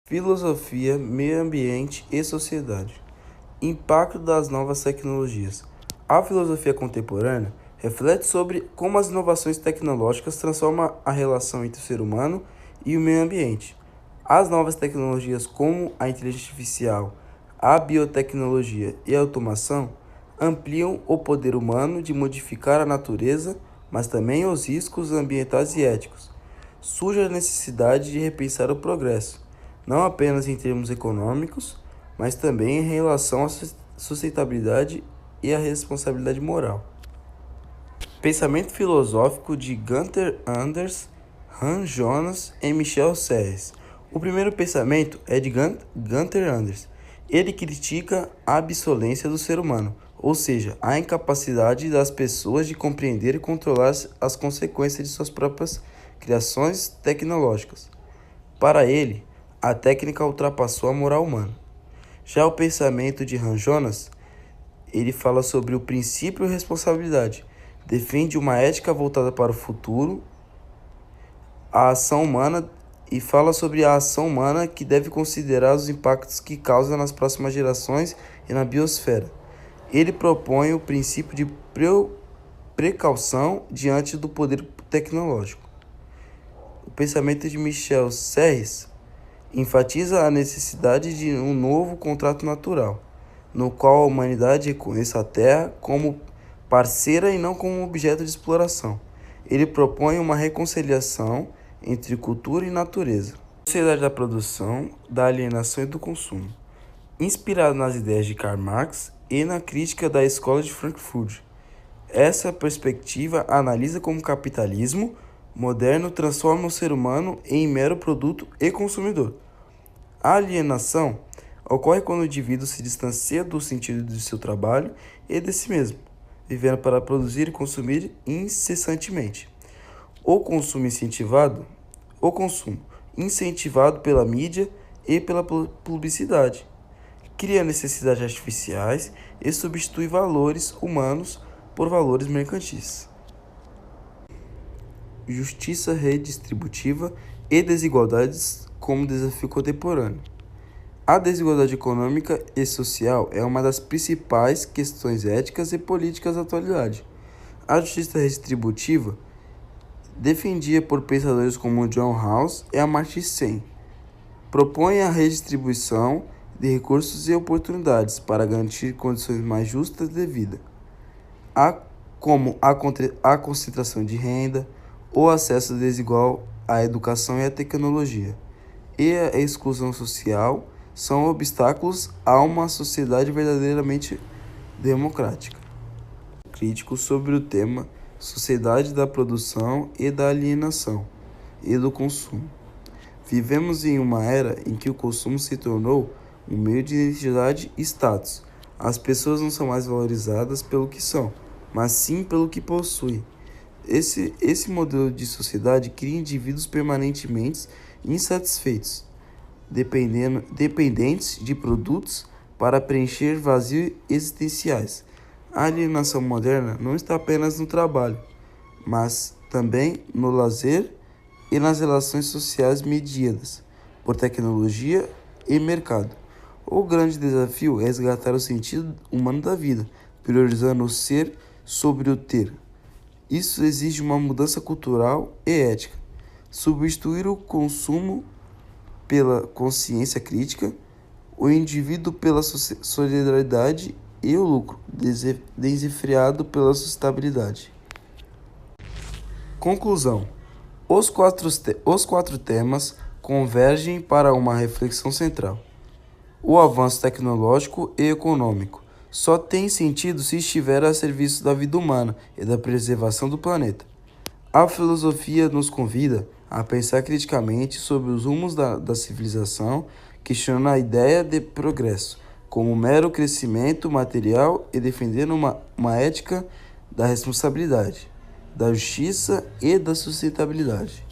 Filosofia, meio ambiente e sociedade. Impacto das novas tecnologias. A filosofia contemporânea reflete sobre como as inovações tecnológicas transformam a relação entre o ser humano e o meio ambiente. As novas tecnologias, como a inteligência artificial, a biotecnologia e a automação, ampliam o poder humano de modificar a natureza, mas também os riscos ambientais e éticos. Surge a necessidade de repensar o progresso, não apenas em termos econômicos, mas também em relação à sustentabilidade e à responsabilidade moral. Pensamento filosófico de Gunther Anders, Hans Jonas e Michel Serres. O primeiro pensamento é de Gunther Anders. Ele critica a obsolescência do ser humano, ou seja, a incapacidade das pessoas de compreender e controlar as consequências de suas próprias criações tecnológicas. Para ele, a técnica ultrapassou a moral humana. Já o pensamento de Hans Jonas, ele fala sobre o princípio e responsabilidade, defende uma ética voltada para o futuro, a ação humana e fala sobre a ação humana que deve considerar os impactos que causa nas próximas gerações e na biosfera. Ele propõe o princípio de precaução diante do poder tecnológico. O pensamento de Michel Serres enfatiza a necessidade de um novo contrato natural, no qual a humanidade reconheça a Terra como parceira e não como objeto de exploração. Ele propõe uma reconciliação entre cultura e natureza. Sociedade da produção, da alienação e do consumo. Inspirado nas ideias de Karl Marx e na crítica da Escola de Frankfurt, essa perspectiva analisa como o capitalismo moderno transforma o ser humano em mero produto e consumidor. A alienação ocorre quando o indivíduo se distancia do sentido de seu trabalho e de si mesmo, vivendo para produzir e consumir incessantemente. O consumo incentivado pela mídia e pela publicidade, cria necessidades artificiais e substitui valores humanos por valores mercantis. Justiça redistributiva e desigualdades como desafio contemporâneo. A desigualdade econômica e social é uma das principais questões éticas e políticas da atualidade. A justiça redistributiva, defendida por pensadores como John Rawls e Amartya Sen, propõe a redistribuição de recursos e oportunidades para garantir condições mais justas de vida, como a concentração de renda, o acesso desigual à educação e à tecnologia, e a exclusão social são obstáculos a uma sociedade verdadeiramente democrática. Crítico sobre o tema Sociedade da produção e da alienação e do consumo. Vivemos em uma era em que o consumo se tornou um meio de identidade e status. As pessoas não são mais valorizadas pelo que são, mas sim pelo que possuem. Esse modelo de sociedade cria indivíduos permanentemente insatisfeitos, dependentes de produtos para preencher vazios existenciais. A alienação moderna não está apenas no trabalho, mas também no lazer e nas relações sociais mediadas por tecnologia e mercado. O grande desafio é resgatar o sentido humano da vida, priorizando o ser sobre o ter. Isso exige uma mudança cultural e ética. Substituir o consumo pela consciência crítica, o indivíduo pela solidariedade e o lucro, desenfreado pela sustentabilidade. Conclusão. Os quatro temas convergem para uma reflexão central. O avanço tecnológico e econômico só tem sentido se estiver a serviço da vida humana e da preservação do planeta. A filosofia nos convida a pensar criticamente sobre os rumos da civilização, questionando a ideia de progresso como mero crescimento material e defendendo uma ética da responsabilidade, da justiça e da sustentabilidade.